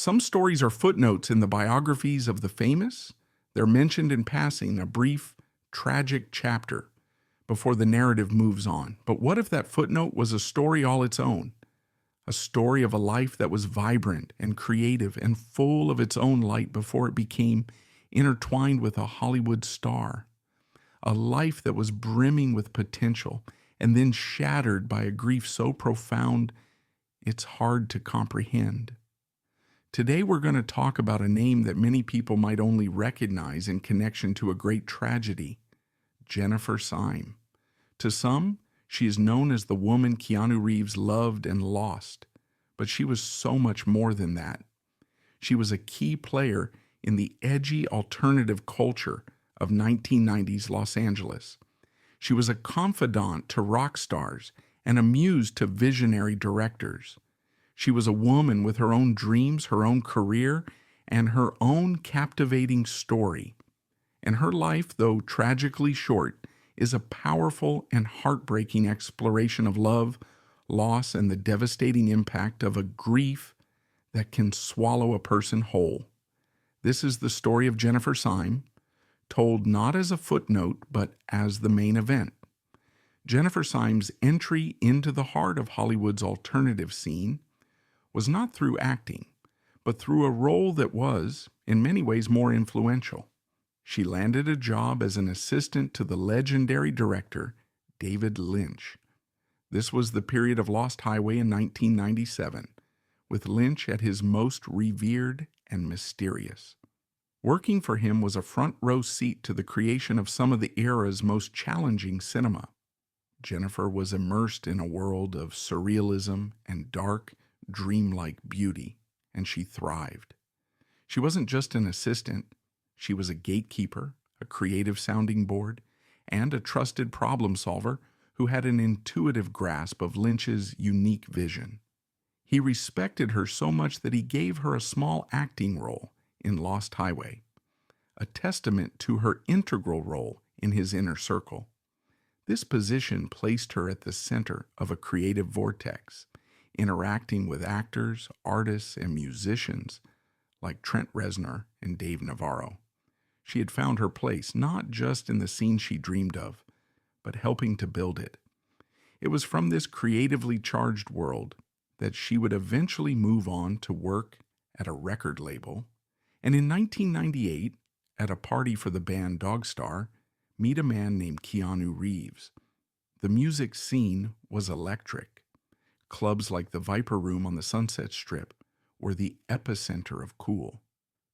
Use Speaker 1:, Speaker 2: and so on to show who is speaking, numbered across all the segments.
Speaker 1: Some stories are footnotes in the biographies of the famous. They're mentioned in passing, a brief, tragic chapter before the narrative moves on. But what if that footnote was a story all its own? A story of a life that was vibrant and creative and full of its own light before it became intertwined with a Hollywood star. A life that was brimming with potential and then shattered by a grief so profound it's hard to comprehend. Today we're going to talk about a name that many people might only recognize in connection to a great tragedy, Jennifer Syme. To some, she is known as the woman Keanu Reeves loved and lost, but she was so much more than that. She was a key player in the edgy alternative culture of 1990s Los Angeles. She was a confidant to rock stars and a muse to visionary directors. She was a woman with her own dreams, her own career, and her own captivating story. And her life, though tragically short, is a powerful and heartbreaking exploration of love, loss, and the devastating impact of a grief that can swallow a person whole. This is the story of Jennifer Syme, told not as a footnote, but as the main event. Jennifer Syme's entry into the heart of Hollywood's alternative scene was not through acting, but through a role that was, in many ways, more influential. She landed a job as an assistant to the legendary director, David Lynch. This was the period of Lost Highway in 1997, with Lynch at his most revered and mysterious. Working for him was a front-row seat to the creation of some of the era's most challenging cinema. Jennifer was immersed in a world of surrealism and dark, dreamlike beauty, and she thrived. She wasn't just an assistant. She was a gatekeeper, a creative sounding board, and a trusted problem solver who had an intuitive grasp of Lynch's unique vision. He respected her so much that he gave her a small acting role in Lost Highway, a testament to her integral role in his inner circle. This position placed her at the center of a creative vortex, interacting with actors, artists, and musicians like Trent Reznor and Dave Navarro. She had found her place not just in the scene she dreamed of, but helping to build it. It was from this creatively charged world that she would eventually move on to work at a record label, and in 1998, at a party for the band Dogstar, meet a man named Keanu Reeves. The music scene was electric. Clubs like the Viper Room on the Sunset Strip were the epicenter of cool,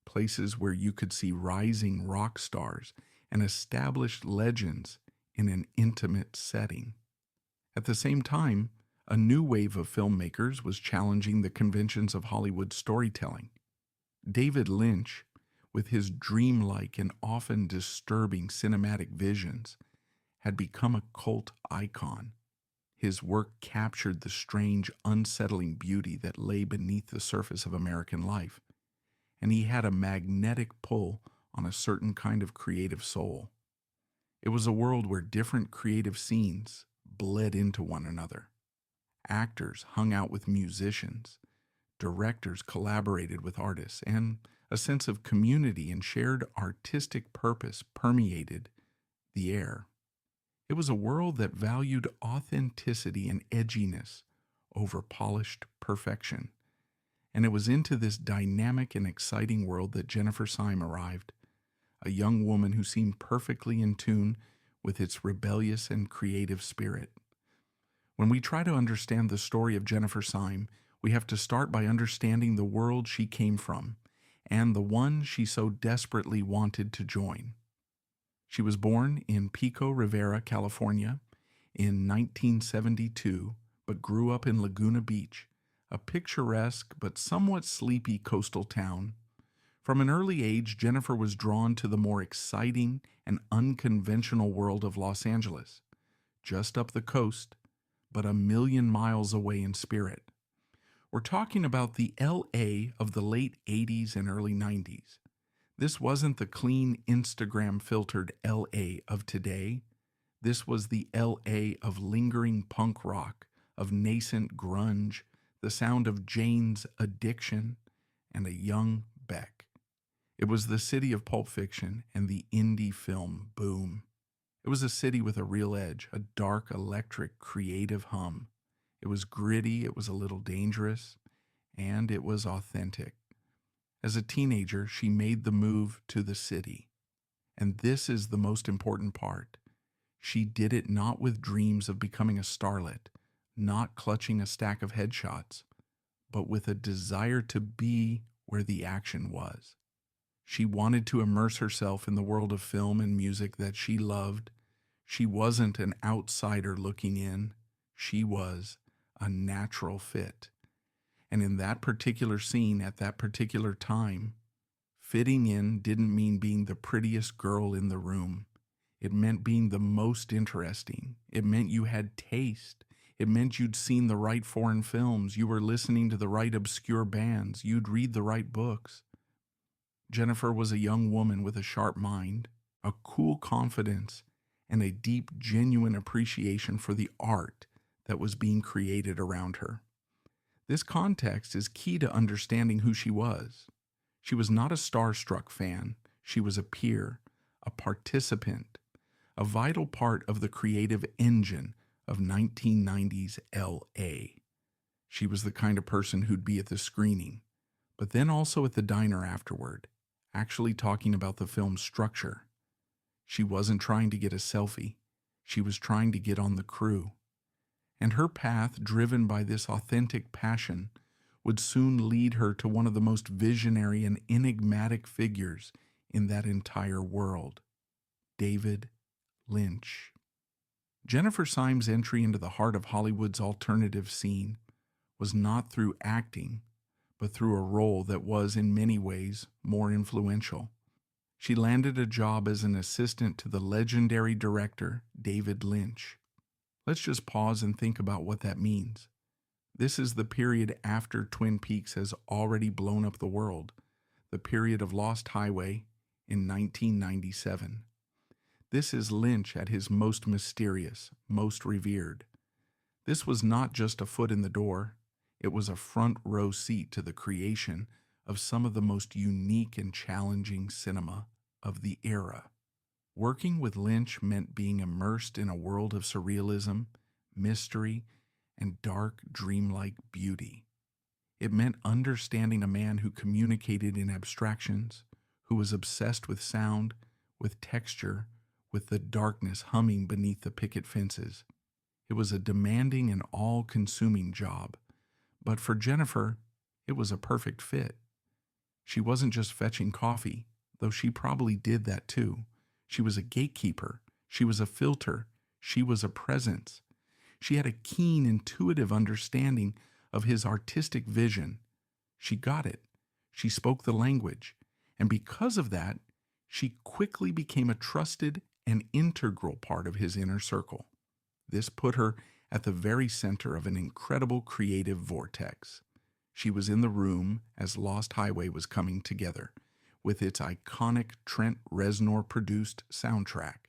Speaker 1: places where you could see rising rock stars and established legends in an intimate setting. At the same time, a new wave of filmmakers was challenging the conventions of Hollywood storytelling. David Lynch, with his dreamlike and often disturbing cinematic visions, had become a cult icon. His work captured the strange, unsettling beauty that lay beneath the surface of American life, and he had a magnetic pull on a certain kind of creative soul. It was a world where different creative scenes bled into one another. Actors hung out with musicians, directors collaborated with artists, and a sense of community and shared artistic purpose permeated the air. It was a world that valued authenticity and edginess over polished perfection. And it was into this dynamic and exciting world that Jennifer Syme arrived, a young woman who seemed perfectly in tune with its rebellious and creative spirit. When we try to understand the story of Jennifer Syme, we have to start by understanding the world she came from and the one she so desperately wanted to join. She was born in Pico Rivera, California, in 1972, but grew up in Laguna Beach, a picturesque but somewhat sleepy coastal town. From an early age, Jennifer was drawn to the more exciting and unconventional world of Los Angeles, just up the coast, but a million miles away in spirit. We're talking about the LA of the late 80s and early 90s. This wasn't the clean Instagram-filtered LA of today. This was the LA of lingering punk rock, of nascent grunge, the sound of Jane's Addiction, and a young Beck. It was the city of Pulp Fiction and the indie film boom. It was a city with a real edge, a dark, electric, creative hum. It was gritty, it was a little dangerous, and it was authentic. As a teenager, she made the move to the city. And this is the most important part. She did it not with dreams of becoming a starlet, not clutching a stack of headshots, but with a desire to be where the action was. She wanted to immerse herself in the world of film and music that she loved. She wasn't an outsider looking in. She was a natural fit. And in that particular scene at that particular time, fitting in didn't mean being the prettiest girl in the room. It meant being the most interesting. It meant you had taste. It meant you'd seen the right foreign films. You were listening to the right obscure bands. You'd read the right books. Jennifer was a young woman with a sharp mind, a cool confidence, and a deep, genuine appreciation for the art that was being created around her. This context is key to understanding who she was. She was not a starstruck fan. She was a peer, a participant, a vital part of the creative engine of 1990s LA. She was the kind of person who'd be at the screening, but then also at the diner afterward, actually talking about the film's structure. She wasn't trying to get a selfie. She was trying to get on the crew. And her path, driven by this authentic passion, would soon lead her to one of the most visionary and enigmatic figures in that entire world, David Lynch. Jennifer Syme's entry into the heart of Hollywood's alternative scene was not through acting, but through a role that was, in many ways, more influential. She landed a job as an assistant to the legendary director, David Lynch. Let's just pause and think about what that means. This is the period after Twin Peaks has already blown up the world, the period of Lost Highway in 1997. This is Lynch at his most mysterious, most revered. This was not just a foot in the door. It was a front row seat to the creation of some of the most unique and challenging cinema of the era. Working with Lynch meant being immersed in a world of surrealism, mystery, and dark, dreamlike beauty. It meant understanding a man who communicated in abstractions, who was obsessed with sound, with texture, with the darkness humming beneath the picket fences. It was a demanding and all-consuming job, but for Jennifer, it was a perfect fit. She wasn't just fetching coffee, though she probably did that too. She was a gatekeeper. She was a filter. She was a presence. She had a keen, intuitive understanding of his artistic vision. She got it. She spoke the language. And because of that, she quickly became a trusted and integral part of his inner circle. This put her at the very center of an incredible creative vortex. She was in the room as Lost Highway was coming together, with its iconic Trent Reznor-produced soundtrack.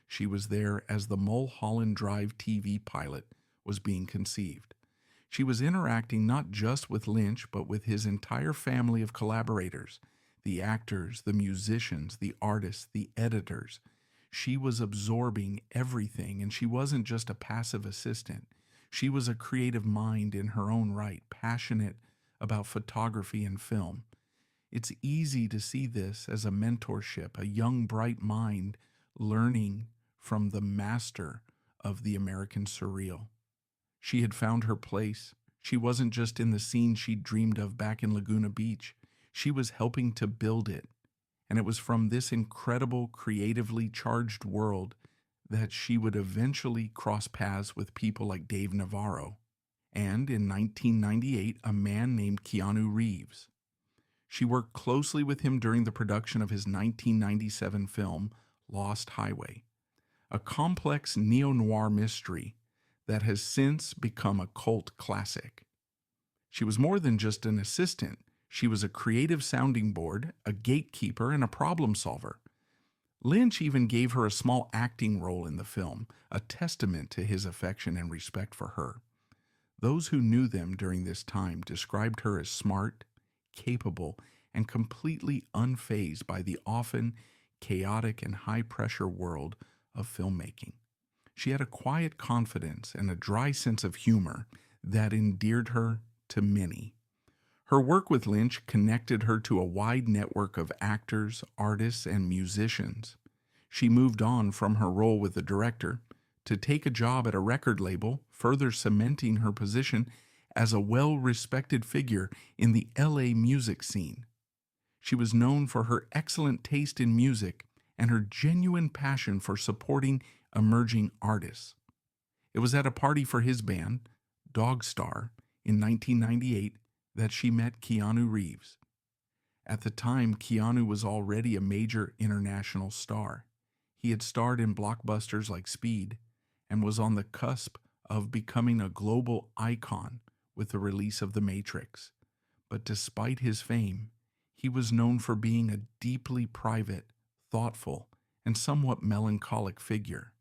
Speaker 1: She was there as the Mulholland Drive TV pilot was being conceived. She was interacting not just with Lynch, but with his entire family of collaborators, the actors, the musicians, the artists, the editors. She was absorbing everything, and she wasn't just a passive assistant. She was a creative mind in her own right, passionate about photography and film. It's easy to see this as a mentorship, a young, bright mind learning from the master of the American surreal. She had found her place. She wasn't just in the scene she'd dreamed of back in Laguna Beach. She was helping to build it. And it was from this incredible, creatively charged world that she would eventually cross paths with people like Dave Navarro, and in 1998, a man named Keanu Reeves. She worked closely with him during the production of his 1997 film, Lost Highway, a complex neo-noir mystery that has since become a cult classic. She was more than just an assistant. She was a creative sounding board, a gatekeeper, and a problem solver. Lynch even gave her a small acting role in the film, a testament to his affection and respect for her. Those who knew them during this time described her as smart, capable and completely unfazed by the often chaotic and high-pressure world of filmmaking. She had a quiet confidence and a dry sense of humor that endeared her to many. Her work with Lynch connected her to a wide network of actors, artists, and musicians. She moved on from her role with the director to take a job at a record label, further cementing her position as a well-respected figure in the LA music scene. She was known for her excellent taste in music and her genuine passion for supporting emerging artists. It was at a party for his band, Dog Star, in 1998 that she met Keanu Reeves. At the time, Keanu was already a major international star. He had starred in blockbusters like Speed and was on the cusp of becoming a global icon with the release of The Matrix. But despite his fame, he was known for being a deeply private, thoughtful, and somewhat melancholic figure.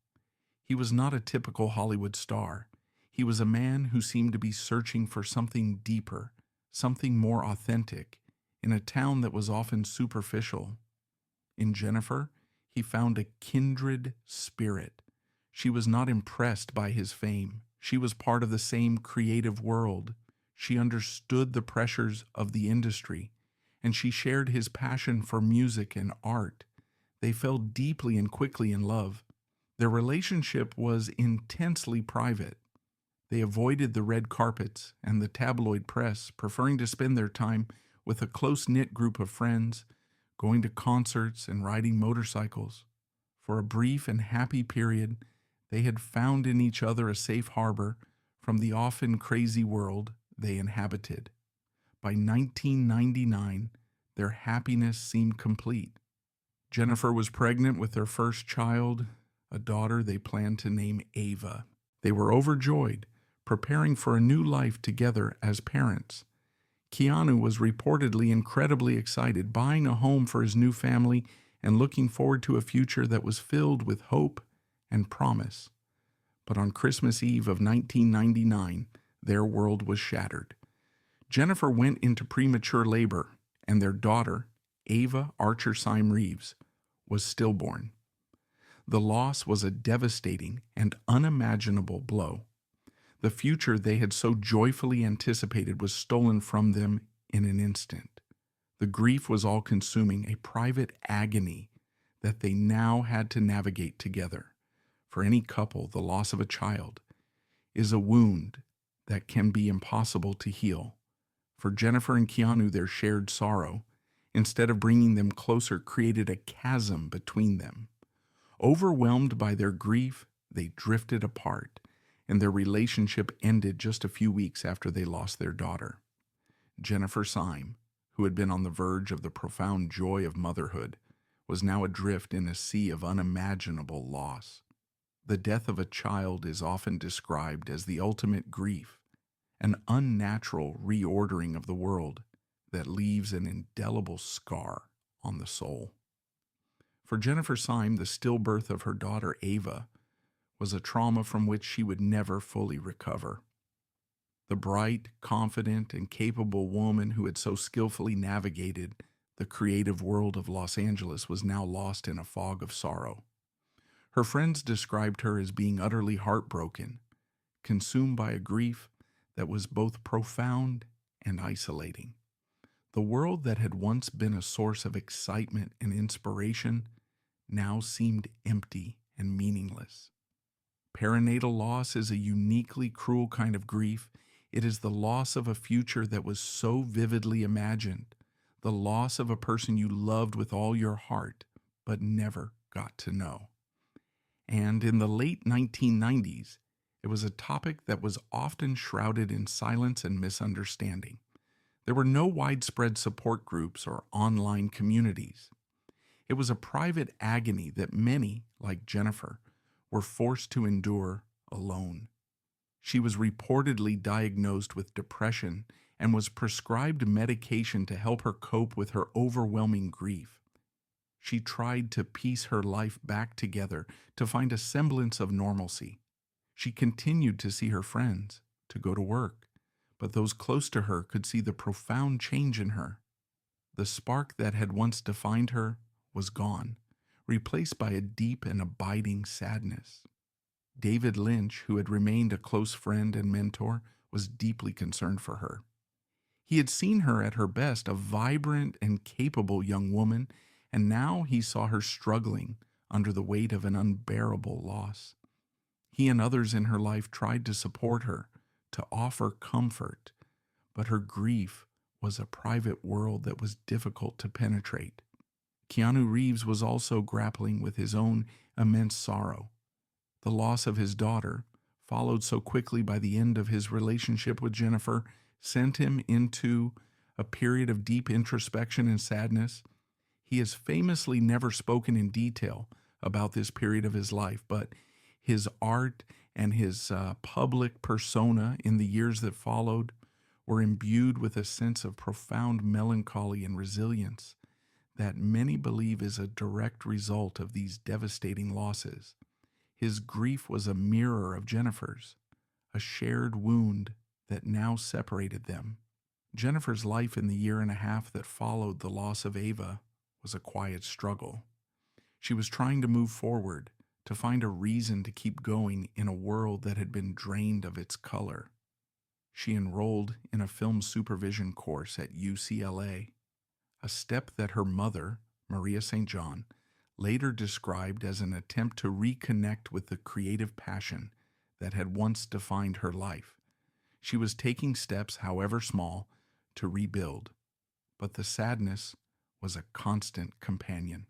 Speaker 1: He was not a typical Hollywood star. He was a man who seemed to be searching for something deeper, something more authentic, in a town that was often superficial. In Jennifer, he found a kindred spirit. She was not impressed by his fame. She was part of the same creative world. She understood the pressures of the industry, and she shared his passion for music and art. They fell deeply and quickly in love. Their relationship was intensely private. They avoided the red carpets and the tabloid press, preferring to spend their time with a close-knit group of friends, going to concerts and riding motorcycles. For a brief and happy period, they had found in each other a safe harbor from the often crazy world they inhabited. By 1999, their happiness seemed complete. Jennifer was pregnant with their first child, a daughter they planned to name Ava. They were overjoyed, preparing for a new life together as parents. Keanu was reportedly incredibly excited, buying a home for his new family and looking forward to a future that was filled with hope and promise. But on Christmas Eve of 1999, their world was shattered. Jennifer went into premature labor, and their daughter, Ava Archer Syme Reeves, was stillborn. The loss was a devastating and unimaginable blow. The future they had so joyfully anticipated was stolen from them in an instant. The grief was all-consuming, a private agony that they now had to navigate together. For any couple, the loss of a child is a wound that can be impossible to heal. For Jennifer and Keanu, their shared sorrow, instead of bringing them closer, created a chasm between them. Overwhelmed by their grief, they drifted apart, and their relationship ended just a few weeks after they lost their daughter. Jennifer Syme, who had been on the verge of the profound joy of motherhood, was now adrift in a sea of unimaginable loss. The death of a child is often described as the ultimate grief, an unnatural reordering of the world that leaves an indelible scar on the soul. For Jennifer Syme, the stillbirth of her daughter Ava was a trauma from which she would never fully recover. The bright, confident, and capable woman who had so skillfully navigated the creative world of Los Angeles was now lost in a fog of sorrow. Her friends described her as being utterly heartbroken, consumed by a grief that was both profound and isolating. The world that had once been a source of excitement and inspiration now seemed empty and meaningless. Perinatal loss is a uniquely cruel kind of grief. It is the loss of a future that was so vividly imagined, the loss of a person you loved with all your heart, but never got to know. And in the late 1990s, it was a topic that was often shrouded in silence and misunderstanding. There were no widespread support groups or online communities. It was a private agony that many, like Jennifer, were forced to endure alone. She was reportedly diagnosed with depression and was prescribed medication to help her cope with her overwhelming grief. She tried to piece her life back together to find a semblance of normalcy. She continued to see her friends, to go to work, but those close to her could see the profound change in her. The spark that had once defined her was gone, replaced by a deep and abiding sadness. David Lynch, who had remained a close friend and mentor, was deeply concerned for her. He had seen her at her best, a vibrant and capable young woman, and now he saw her struggling under the weight of an unbearable loss. He and others in her life tried to support her, to offer comfort, but her grief was a private world that was difficult to penetrate. Keanu Reeves was also grappling with his own immense sorrow. The loss of his daughter, followed so quickly by the end of his relationship with Jennifer, sent him into a period of deep introspection and sadness. He has famously never spoken in detail about this period of his life, but his art and his public persona in the years that followed were imbued with a sense of profound melancholy and resilience that many believe is a direct result of these devastating losses. His grief was a mirror of Jennifer's, a shared wound that now separated them. Jennifer's life in the year and a half that followed the loss of Ava was a quiet struggle. She was trying to move forward, to find a reason to keep going in a world that had been drained of its color. She enrolled in a film supervision course at UCLA, a step that her mother, Maria St. John, later described as an attempt to reconnect with the creative passion that had once defined her life. She was taking steps, however small, to rebuild, but the sadness was a constant companion.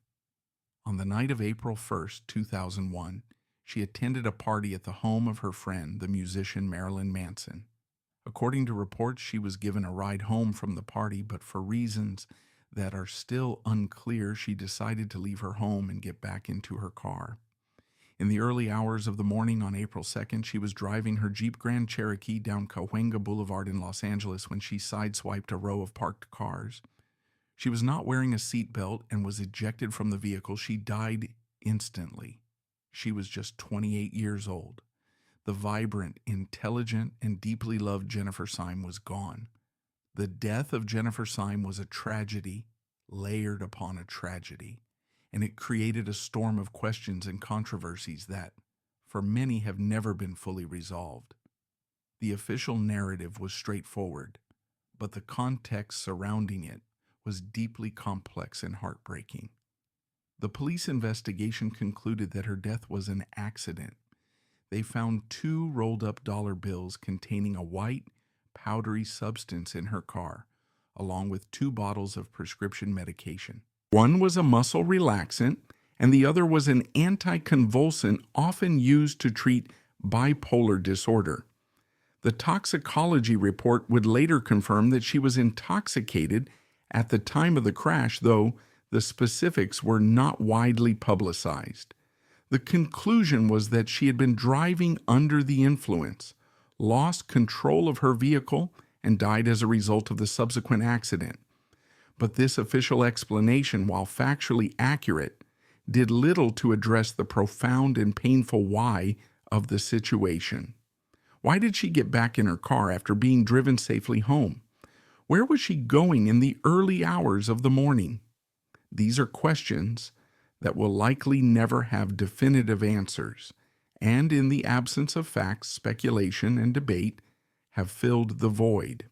Speaker 1: On the night of April 1st, 2001, she attended a party at the home of her friend, the musician Marilyn Manson. According to reports, she was given a ride home from the party, but for reasons that are still unclear, she decided to leave her home and get back into her car. In the early hours of the morning on April 2nd, she was driving her Jeep Grand Cherokee down Cahuenga Boulevard in Los Angeles when she sideswiped a row of parked cars. She was not wearing a seatbelt and was ejected from the vehicle. She died instantly. She was just 28 years old. The vibrant, intelligent, and deeply loved Jennifer Syme was gone. The death of Jennifer Syme was a tragedy layered upon a tragedy, and it created a storm of questions and controversies that, for many, have never been fully resolved. The official narrative was straightforward, but the context surrounding it was deeply complex and heartbreaking. The police investigation concluded that her death was an accident. They found 2 rolled-up dollar bills containing a white, powdery substance in her car, along with 2 bottles of prescription medication. One was a muscle relaxant, and the other was an anticonvulsant often used to treat bipolar disorder. The toxicology report would later confirm that she was intoxicated at the time of the crash, though the specifics were not widely publicized. The conclusion was that she had been driving under the influence, lost control of her vehicle, and died as a result of the subsequent accident. But this official explanation, while factually accurate, did little to address the profound and painful why of the situation. Why did she get back in her car after being driven safely home? Where was she going in the early hours of the morning? These are questions that will likely never have definitive answers, and in the absence of facts, speculation and debate have filled the void.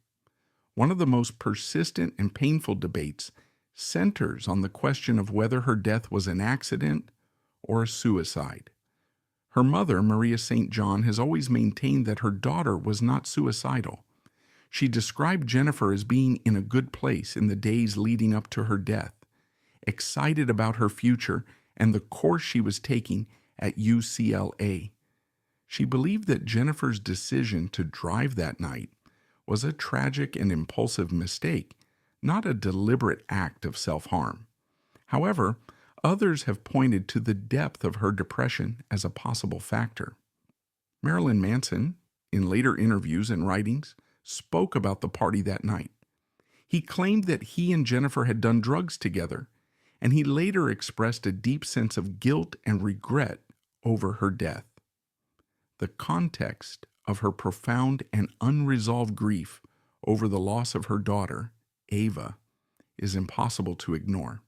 Speaker 1: One of the most persistent and painful debates centers on the question of whether her death was an accident or a suicide. Her mother, Maria St. John, has always maintained that her daughter was not suicidal. She described Jennifer as being in a good place in the days leading up to her death, excited about her future and the course she was taking at UCLA. She believed that Jennifer's decision to drive that night was a tragic and impulsive mistake, not a deliberate act of self-harm. However, others have pointed to the depth of her depression as a possible factor. Marilyn Manson, in later interviews and writings, spoke about the party that night. He claimed that he and Jennifer had done drugs together, and he later expressed a deep sense of guilt and regret over her death. The context of her profound and unresolved grief over the loss of her daughter, Ava, is impossible to ignore.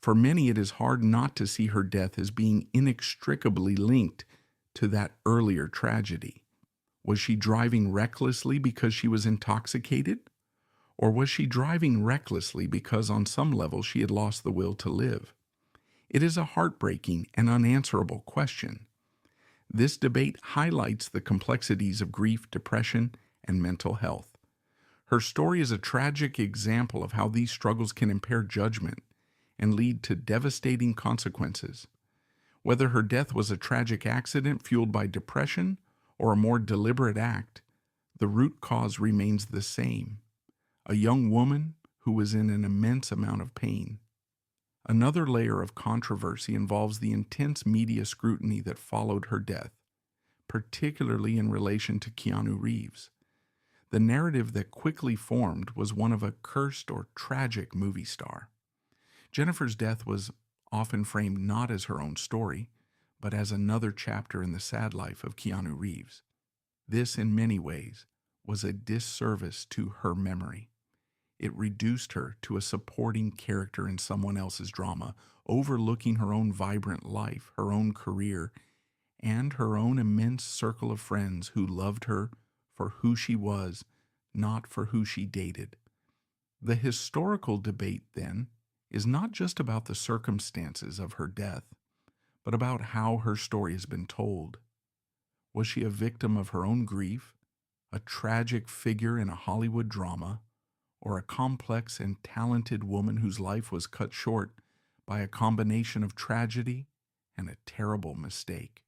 Speaker 1: For many, it is hard not to see her death as being inextricably linked to that earlier tragedy. Was she driving recklessly because she was intoxicated? Or was she driving recklessly because on some level she had lost the will to live? It is a heartbreaking and unanswerable question. This debate highlights the complexities of grief, depression, and mental health. Her story is a tragic example of how these struggles can impair judgment and lead to devastating consequences. Whether her death was a tragic accident fueled by depression or a more deliberate act, the root cause remains the same: a young woman who was in an immense amount of pain. Another layer of controversy involves the intense media scrutiny that followed her death, particularly in relation to Keanu Reeves. The narrative that quickly formed was one of a cursed or tragic movie star. Jennifer's death was often framed not as her own story, but as another chapter in the sad life of Keanu Reeves. This, in many ways, was a disservice to her memory. It reduced her to a supporting character in someone else's drama, overlooking her own vibrant life, her own career, and her own immense circle of friends who loved her for who she was, not for who she dated. The historical debate, then, is not just about the circumstances of her death, but about how her story has been told. Was she a victim of her own grief, a tragic figure in a Hollywood drama, or a complex and talented woman whose life was cut short by a combination of tragedy and a terrible mistake?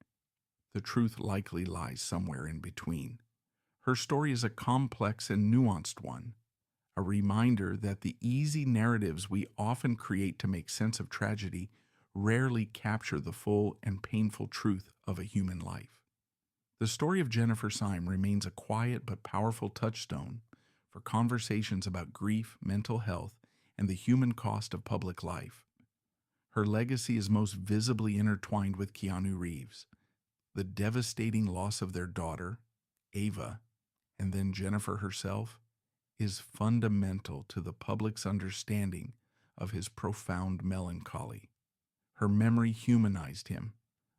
Speaker 1: The truth likely lies somewhere in between. Her story is a complex and nuanced one, a reminder that the easy narratives we often create to make sense of tragedy rarely capture the full and painful truth of a human life. The story of Jennifer Syme remains a quiet but powerful touchstone for conversations about grief, mental health, and the human cost of public life. Her legacy is most visibly intertwined with Keanu Reeves. The devastating loss of their daughter, Ava, and then Jennifer herself, is fundamental to the public's understanding of his profound melancholy. Her memory humanized him,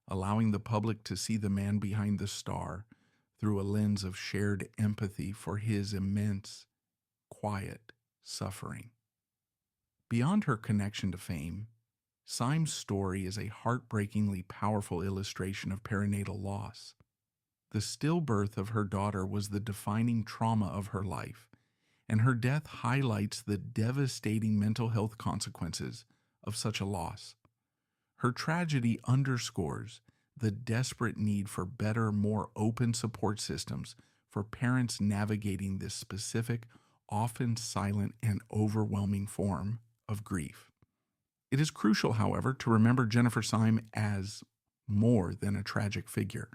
Speaker 1: allowing the public to see the man behind the star through a lens of shared empathy for his immense, quiet suffering. Beyond her connection to fame, Syme's story is a heartbreakingly powerful illustration of perinatal loss. The stillbirth of her daughter was the defining trauma of her life, and her death highlights the devastating mental health consequences of such a loss. Her tragedy underscores the desperate need for better, more open support systems for parents navigating this specific, often silent and overwhelming form of grief. It is crucial, however, to remember Jennifer Syme as more than a tragic figure.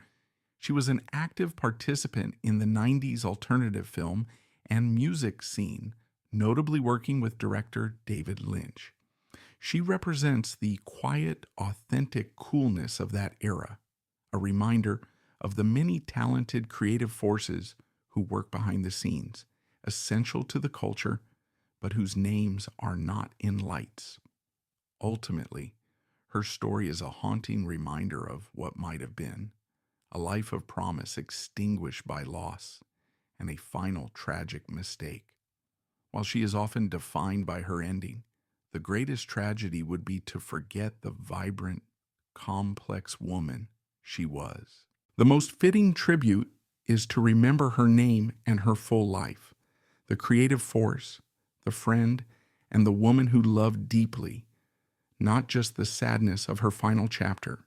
Speaker 1: She was an active participant in the 90s alternative film and music scene, notably working with director David Lynch. She represents the quiet, authentic coolness of that era, a reminder of the many talented creative forces who work behind the scenes, essential to the culture, but whose names are not in lights. Ultimately, her story is a haunting reminder of what might have been, a life of promise extinguished by loss, and a final tragic mistake. While she is often defined by her ending, the greatest tragedy would be to forget the vibrant, complex woman she was. The most fitting tribute is to remember her name and her full life, the creative force, the friend, and the woman who loved deeply, not just the sadness of her final chapter.